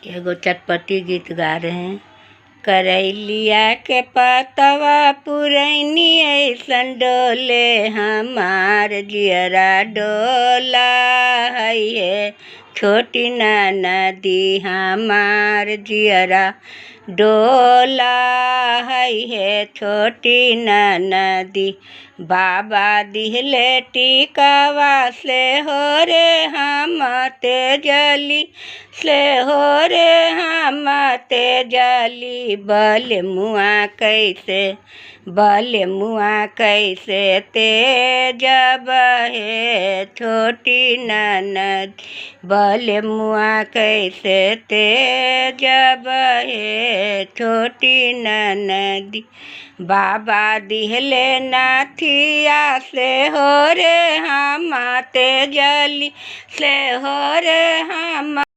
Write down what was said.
एगो चटपटी गीत गा रहे हैं। करैलिया के पतवा पुरैनी ऐसन डोले हमार जियरा डोला है छोटी ना नदी हमार जियरा डोला है छोटी ना नदी। बाबा दिहले टिकावा से हो रे हम तेजली से हो रे हम तेजली बल मुआ कैसे तेजब है छोटी ननद बल मुआ कैसे तेजब है छोटी ननदी। बाबा दिहले नाथिया से हो रे हम तेजली से हो रे हम